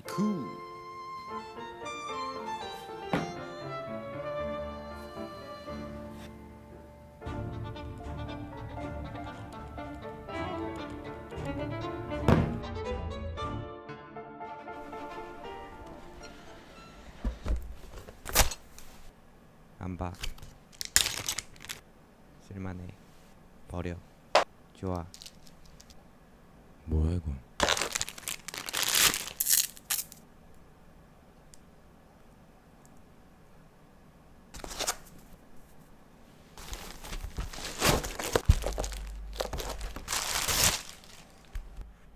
cool. 안 봐. 쓸만해. 버려. 좋아. 뭐야 이건?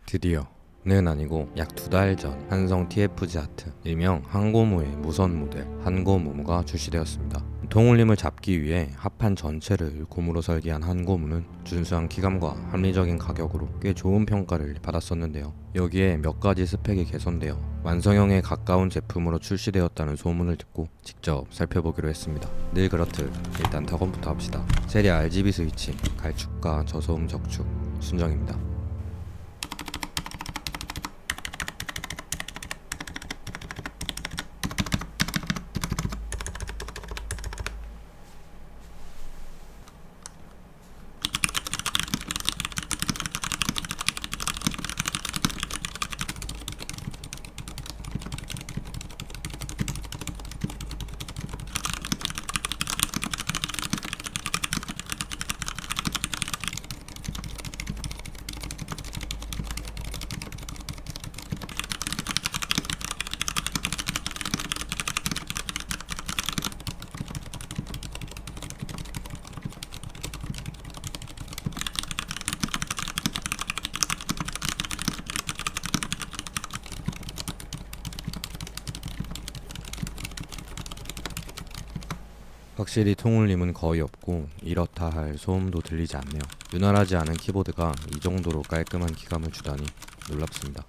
드디어는 아니고 약 2달 전 한성 TFG 아트 일명 한고무의 무선 모델 한고무무가 출시되었습니다. 통울림을 잡기 위해 합판 전체를 고무로 설계한 한고무는 준수한 기감과 합리적인 가격으로 꽤 좋은 평가를 받았었는데요. 여기에 몇 가지 스펙이 개선되어 완성형에 가까운 제품으로 출시되었다는 소문을 듣고 직접 살펴보기로 했습니다. 늘 그렇듯 일단 타건부터 합시다. 세리 RGB 스위치, 갈축과 저소음 적축 순정입니다. 확실히 통울림은 거의 없고 이렇다 할 소음도 들리지 않네요. 윤활하지 않은 키보드가 이 정도로 깔끔한 기감을 주다니 놀랍습니다.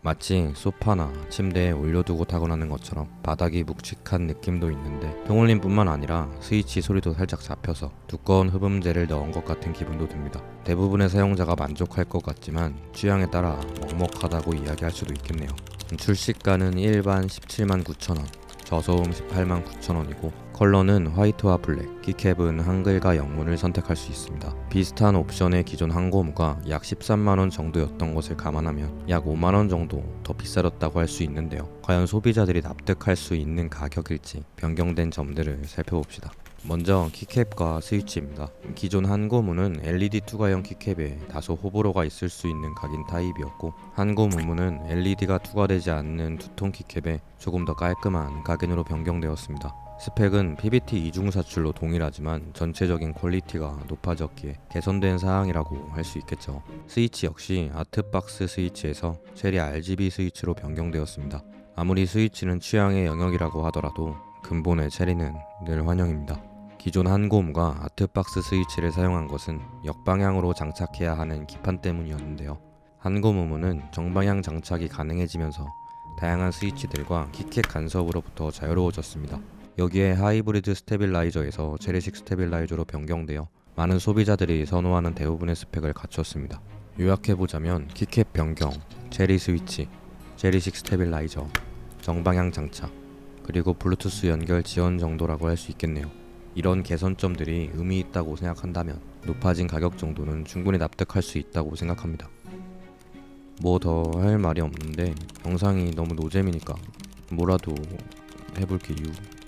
마치 소파나 침대에 올려두고 타고나는 것처럼 바닥이 묵직한 느낌도 있는데 통울림뿐만 아니라 스위치 소리도 살짝 잡혀서 두꺼운 흡음재를 넣은 것 같은 기분도 듭니다. 대부분의 사용자가 만족할 것 같지만 취향에 따라 먹먹하다고 이야기할 수도 있겠네요. 출시가는 일반 17만 9천원, 저소음 18만 9천원이고 컬러는 화이트와 블랙, 키캡은 한글과 영문을 선택할 수 있습니다. 비슷한 옵션의 기존 한고무가 약 13만원 정도였던 것을 감안하면 약 5만원 정도 더 비싸졌다고 할 수 있는데요. 과연 소비자들이 납득할 수 있는 가격일지 변경된 점들을 살펴봅시다. 먼저 키캡과 스위치입니다. 기존 한고무는 LED 투과형 키캡에 다소 호불호가 있을 수 있는 각인 타입이었고 한고무무는 LED가 투과되지 않는 두통 키캡에 조금 더 깔끔한 각인으로 변경되었습니다. 스펙은 PBT 이중사출로 동일하지만 전체적인 퀄리티가 높아졌기에 개선된 사항이라고 할 수 있겠죠. 스위치 역시 아트박스 스위치에서 체리 RGB 스위치로 변경되었습니다. 아무리 스위치는 취향의 영역이라고 하더라도 근본의 체리는 늘 환영입니다. 기존 한고무가 아트박스 스위치를 사용한 것은 역방향으로 장착해야 하는 기판 때문이었는데요. 한고무무는 정방향 장착이 가능해지면서 다양한 스위치들과 키캡 간섭으로부터 자유로워졌습니다. 여기에 하이브리드 스테빌라이저에서 체리식 스테빌라이저로 변경되어 많은 소비자들이 선호하는 대부분의 스펙을 갖췄습니다. 요약해보자면 키캡 변경, 체리 스위치, 체리식 스테빌라이저, 정방향 장착, 그리고 블루투스 연결 지원 정도라고 할 수 있겠네요. 이런 개선점들이 의미 있다고 생각한다면 높아진 가격 정도는 충분히 납득할 수 있다고 생각합니다. 뭐 더 할 말이 없는데 영상이 너무 노잼이니까 뭐라도 해볼게요.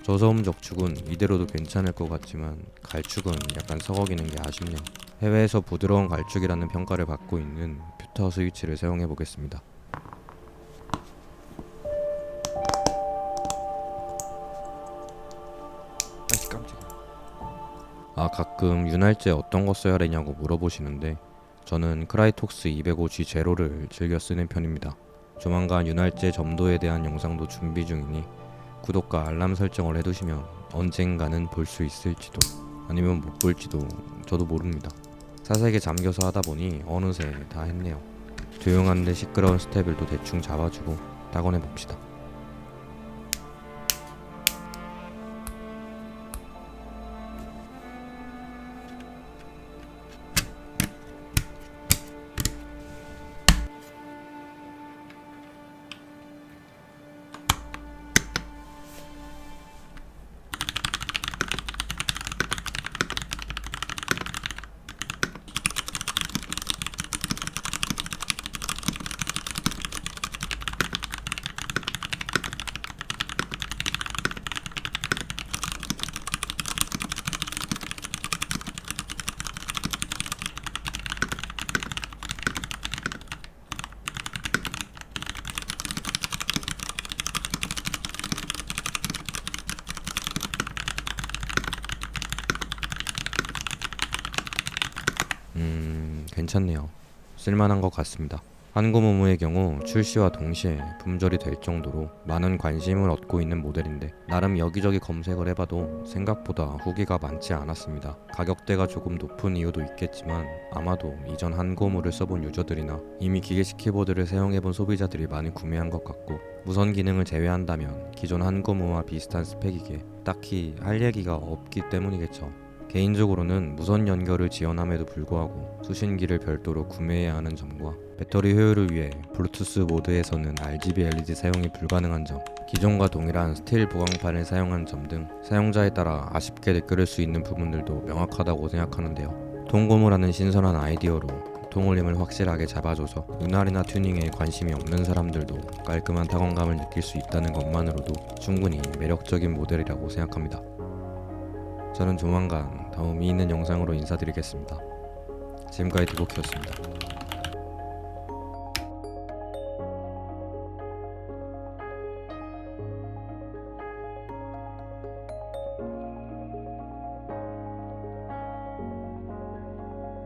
저소음 적축은 이대로도 괜찮을 것 같지만 갈축은 약간 썩어기는 게 아쉽네요. 해외에서 부드러운 갈축이라는 평가를 받고 있는 퓨터 스위치를 사용해 보겠습니다. 아이 깜짝이야. 가끔 윤활제 어떤 거 써야 되냐고 물어보시는데 저는 크라이톡스 205G 제로를 즐겨 쓰는 편입니다. 조만간 윤활제 점도에 대한 영상도 준비 중이니 구독과 알람 설정을 해두시면 언젠가는 볼 수 있을지도 아니면 못 볼지도 저도 모릅니다. 사색에 잠겨서 하다 보니 어느새 다 했네요. 조용한데 시끄러운 스텝을도 대충 잡아주고 따건해 봅시다. 괜찮네요. 쓸만한 것 같습니다. 한고무무의 경우 출시와 동시에 품절이 될 정도로 많은 관심을 얻고 있는 모델인데 나름 여기저기 검색을 해봐도 생각보다 후기가 많지 않았습니다. 가격대가 조금 높은 이유도 있겠지만 아마도 이전 한고무를 써본 유저들이나 이미 기계식 키보드를 사용해본 소비자들이 많이 구매한 것 같고 무선 기능을 제외한다면 기존 한고무와 비슷한 스펙이기에 딱히 할 얘기가 없기 때문이겠죠. 개인적으로는 무선 연결을 지원함에도 불구하고 수신기를 별도로 구매해야 하는 점과 배터리 효율을 위해 블루투스 모드에서는 RGB LED 사용이 불가능한 점, 기존과 동일한 스틸 보강판을 사용한 점 등 사용자에 따라 아쉽게 느낄 수 있는 부분들도 명확하다고 생각하는데요. 통고무라는 신선한 아이디어로 통울림을 확실하게 잡아줘서 눈알이나 튜닝에 관심이 없는 사람들도 깔끔한 타건감을 느낄 수 있다는 것만으로도 충분히 매력적인 모델이라고 생각합니다. 저는 조만간 더 의미 있는 영상으로 인사드리겠습니다. 지금까지 디보키였습니다.